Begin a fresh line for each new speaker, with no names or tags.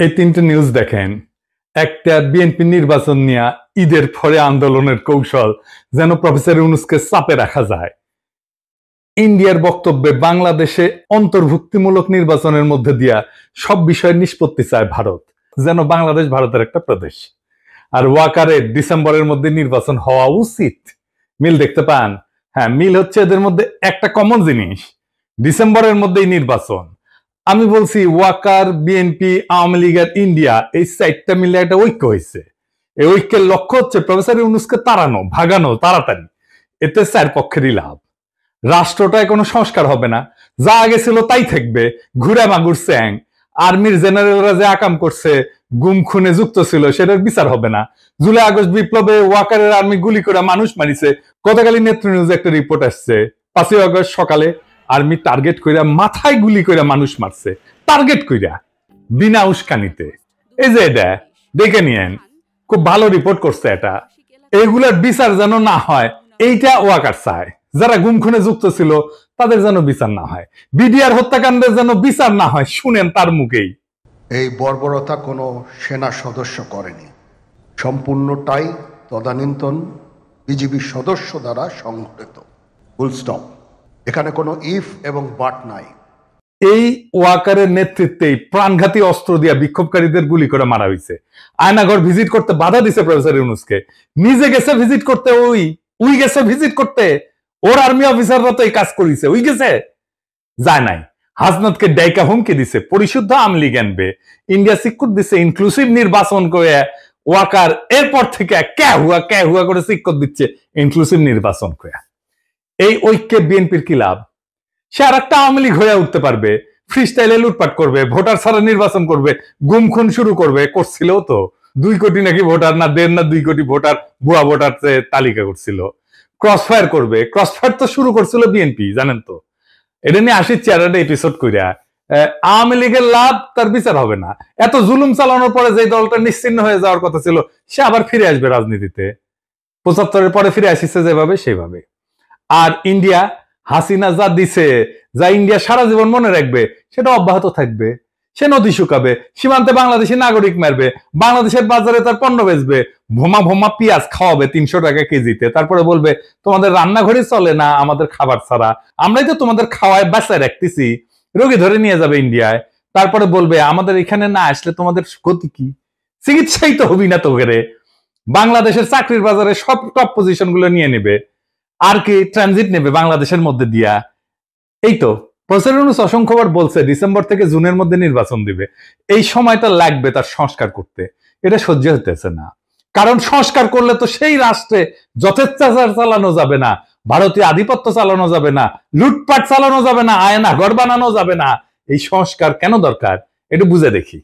এই তিনটে নিউজ দেখেন। একটা, বিএনপি নির্বাচন নিয়ে ঈদের পরে আন্দোলনের কৌশল যেন প্রফেসর ইউনূসকে চাপে রাখা যায়। ইন্ডিয়ার বক্তব্যে বাংলাদেশে অন্তর্ভুক্তিমূলক নির্বাচনের মধ্যে দিয়া সব বিষয়ের নিষ্পত্তি চায় ভারত, যেন বাংলাদেশ ভারতের একটা প্রদেশ। আর ওয়াকারের ডিসেম্বরের মধ্যে নির্বাচন হওয়া উচিত। মিল দেখতে পান? হ্যাঁ, মিল হচ্ছে এদের মধ্যে একটা কমন জিনিস, ডিসেম্বরের মধ্যেই নির্বাচন। আমি বলছি ওয়াকার, বিএনপি, আওয়ামী লীগ আর ইন্ডিয়া, এই চারটা মিলে একটা ঐক্য হয়েছে। এই ঐক্যের লক্ষ্য হচ্ছে প্রফেসর ইউনূসকে তাড়ানো, ভাগানো তাড়াতাড়ি। এতে চার পক্ষেরই লাভ। রাষ্ট্রটায় কোনো সংস্কার হবে না, যা আগে ছিল তাই থাকবে, ঘুরে মাগুর স্যাং। আর্মির জেনারেলরা যে আকাম করছে, গুম খুনে যুক্ত ছিল, সেটার বিচার হবে না। জুলাই আগস্ট বিপ্লবে ওয়াকারের আর্মি গুলি করে মানুষ মারিছে। গতকালই নেত্র নিউজে একটা রিপোর্ট আসছে, 5ই আগস্ট সকালে আর্মি টার্গেট কইরা মাথায় গুলি কইরা মানুষ মারছে, টার্গেট কইরা, বিনা উস্কানিতে। এই যে এটা দেখে নিয়েন, খুব ভালো রিপোর্ট করছে এটা। এইগুলার বিচার যেন না হয়, এইটা ওয়াকার চায়। যারা গুম খুনে যুক্ত ছিল তাদের যেন বিচার না হয়, বিডিআর হত্যাকাণ্ডের যেন বিচার না হয়। শুনেন তার মুখেই।
এই বর্বরতা কোনো সেনা সদস্য করেনি, সম্পূর্ণটাই তদানীন্তন বিজিবি সদস্য দ্বারা সংঘটিত। Full stop. এখানে কোনো ইফ এবং বাট নাই।
এই ওয়াকারের নেতৃত্বেই প্রাণঘাতী অস্ত্র দিয়া বিক্ষোভকারীদের গুলি করে মারা হয়েছে। আয়নাঘর ভিজিট করতে বাধা দিছে প্রফেসর ইউনূসকে। নিজে গেছে ভিজিট করতে, ওই গেছে ভিজিট করতে। ওর আর্মি অফিসাররা তো এই কাজ করেছে, ওই গেছে, যায় নাই। হাসনাতকে ডাইকা হুমকি দিছে, পরিশুদ্ধ আওয়ামী লীগ আনবে। ইন্ডিয়া সিক্কুর দিছে ইনক্লুসিভ নির্বাচন করে। ওয়াকার এরপর থেকে কে হুয়া করে সিক্কুর দিচ্ছে ইনক্লুসিভ নির্বাচন করে। এই ঐক্যে বিএনপির কি লাভ? সে আর একটা আওয়ামী লীগ হয়ে উঠতে পারবে, ফ্রি স্টাইলে লুটপাট করবে, ভোটার ছাড়া নির্বাচন করবে, গুম খুন শুরু করবে। করছিল তো 2 কোটি নাকি ভোটার, না 1.5 না 2 কোটি ভোটার, ভুয়া ভোটার তালিকা করছিল। ক্রসফায়ার করবে, ক্রসফায়ার তো শুরু করছিল বিএনপি, জানেন তো। এটা নিয়ে আসিচ্ছি আর একটা এপিসোড কইরা। আওয়ামী লীগের লাভ, তার বিচার হবে না। এত জুলুম চালানোর পরে যে দলটা নিশ্চিহ্ন হয়ে যাওয়ার কথা ছিল, সে আবার ফিরে আসবে রাজনীতিতে। 75-এর পরে ফিরে আসিছে যেভাবে, সেভাবে। আর ইন্ডিয়া, হাসিনা যা দিছে, যা ইন্ডিয়া সারা জীবন মনে রাখবে, সেটা অব্যাহত থাকবে। সে নদী শুকাবে, সীমান্তে বাংলাদেশি নাগরিক মারবে, বাংলাদেশের বাজারে তার পণ্য বেচবে, ভোমা পেঁয়াজ খাওয়াবে 300 টাকা কেজিতে। তারপরে বলবে তোমাদের রান্নাঘরে চলে না আমাদের খাবার ছাড়া, আমরাই তো তোমাদের খাওয়ায় বাঁচায় রাখতেছি। রোগী ধরে নিয়ে যাবে ইন্ডিয়ায়। তারপরে বলবে আমাদের এখানে না আসলে তোমাদের গতি কি? চিকিৎসাই তো হবি না তো ঘরে। বাংলাদেশের চাকরির বাজারে সব টপ পজিশন গুলো নিয়ে নেবে। আর কি ট্রানজিট নেবে বাংলাদেশের মধ্যে দিয়া। এই তো প্রফেসর ইউনূস অসংখ্যবার বলছে ডিসেম্বর থেকে জুনের মধ্যে নির্বাচন দিবে। এই সময়টা লাগবে তার সংস্কার করতে। এটা সহ্য হতেছে না। কারণ সংস্কার করলে তো সেই রাষ্ট্রে যথেচ্ছাচার চালানো যাবে না, ভারতীয় আধিপত্য চালানো যাবে না, লুটপাট চালানো যাবে না, আয়না ঘর বানানো যাবে না। এই সংস্কার কেন দরকার, একটু বুঝে দেখি।